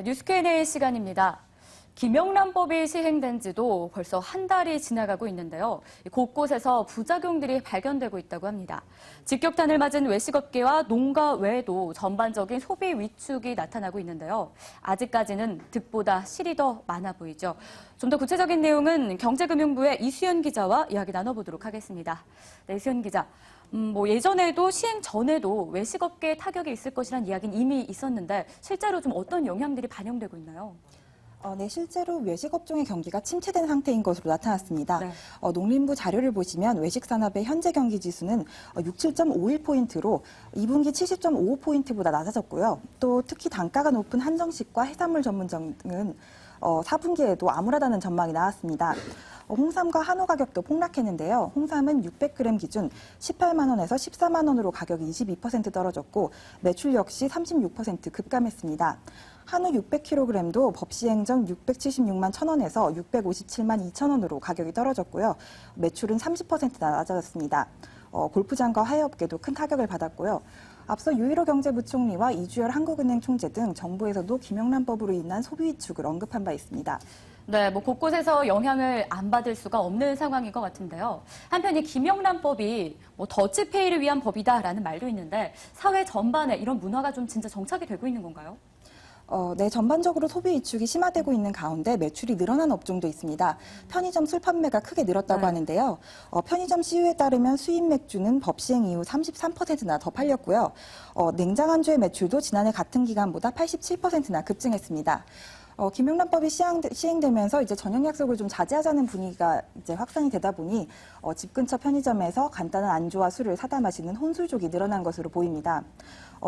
뉴스 Q&A 시간입니다. 김영란법이 시행된 지도 벌써 한 달이 지나가고 있는데요. 곳곳에서 부작용들이 발견되고 있다고 합니다. 직격탄을 맞은 외식업계와 농가 외에도 전반적인 소비 위축이 나타나고 있는데요. 아직까지는 득보다 실이 더 많아 보이죠. 좀 더 구체적인 내용은 경제금융부의 이수연 기자와 이야기 나눠보도록 하겠습니다. 네, 이수연 기자. 예전에도 시행 전에도 외식업계에 타격이 있을 것이란 이야기는 이미 있었는데 실제로 좀 어떤 영향들이 반영되고 있나요? 네, 실제로 외식업종의 경기가 침체된 상태인 것으로 나타났습니다. 네. 농림부 자료를 보시면 외식산업의 현재 경기 지수는 67.51포인트로 2분기 70.55포인트보다 낮아졌고요. 또 특히 단가가 높은 한정식과 해산물 전문점은 4분기에도 암울하다는 전망이 나왔습니다. 홍삼과 한우 가격도 폭락했는데요. 홍삼은 600g 기준 18만 원에서 14만 원으로 가격이 22% 떨어졌고 매출 역시 36% 급감했습니다. 한우 600kg도 법 시행 전 676만 1,000원에서 657만 2천 원으로 가격이 떨어졌고요. 매출은 30% 낮아졌습니다. 골프장과 하회업계도 큰 타격을 받았고요. 앞서 유일호 경제부총리와 이주열 한국은행 총재 등 정부에서도 김영란법으로 인한 소비 위축을 언급한 바 있습니다. 네, 곳곳에서 영향을 안 받을 수가 없는 상황인 것 같은데요. 한편 이 김영란법이 더치페이를 위한 법이다라는 말도 있는데 사회 전반에 이런 문화가 좀 진짜 정착이 되고 있는 건가요? 네, 전반적으로 소비 위축이 심화되고 있는 가운데 매출이 늘어난 업종도 있습니다. 편의점 술 판매가 크게 늘었다고 하는데요. 편의점 CU에 따르면 수입 맥주는 법 시행 이후 33%나 더 팔렸고요. 냉장 안주의 매출도 지난해 같은 기간보다 87%나 급증했습니다. 김영란법이 시행되면서 이제 저녁 약속을 좀 자제하자는 분위기가 이제 확산이 되다 보니 집 근처 편의점에서 간단한 안주와 술을 사다 마시는 혼술족이 늘어난 것으로 보입니다.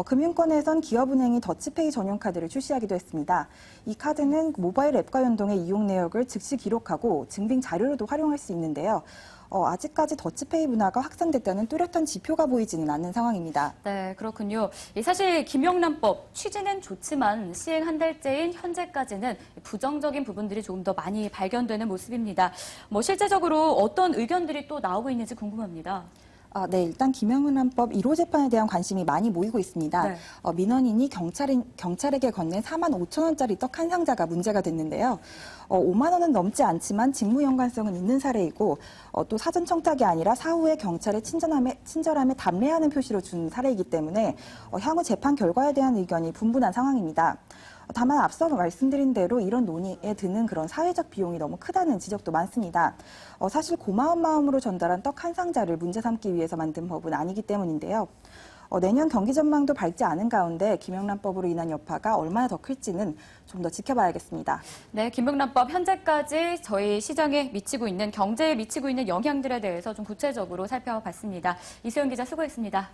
금융권에선 기업은행이 더치페이 전용 카드를 출시하기도 했습니다. 이 카드는 모바일 앱과 연동해 이용 내역을 즉시 기록하고 증빙 자료로도 활용할 수 있는데요. 아직까지 더치페이 문화가 확산됐다는 뚜렷한 지표가 보이지는 않는 상황입니다. 네, 그렇군요. 사실 김영란법 취지는 좋지만 시행 한 달째인 현재까지는 부정적인 부분들이 조금 더 많이 발견되는 모습입니다. 실제적으로 어떤 의견들이 또 나오고 있는지 궁금합니다. 네, 일단 김영란법 1호 재판에 대한 관심이 많이 모이고 있습니다. 네. 민원인이 경찰에게 건넨 4만 5천 원짜리 떡 한 상자가 문제가 됐는데요. 5만 원은 넘지 않지만 직무 연관성은 있는 사례이고 또 사전 청탁이 아니라 사후에 경찰의 친절함에 답례하는 표시로 준 사례이기 때문에 향후 재판 결과에 대한 의견이 분분한 상황입니다. 다만 앞서 말씀드린 대로 이런 논의에 드는 그런 사회적 비용이 너무 크다는 지적도 많습니다. 사실 고마운 마음으로 전달한 떡 한 상자를 문제 삼기 위해서 만든 법은 아니기 때문인데요. 내년 경기 전망도 밝지 않은 가운데 김영란법으로 인한 여파가 얼마나 더 클지는 좀 더 지켜봐야겠습니다. 네, 김영란법 현재까지 저희 시장에 미치고 있는 경제에 미치고 있는 영향들에 대해서 좀 구체적으로 살펴봤습니다. 이수연 기자 수고했습니다.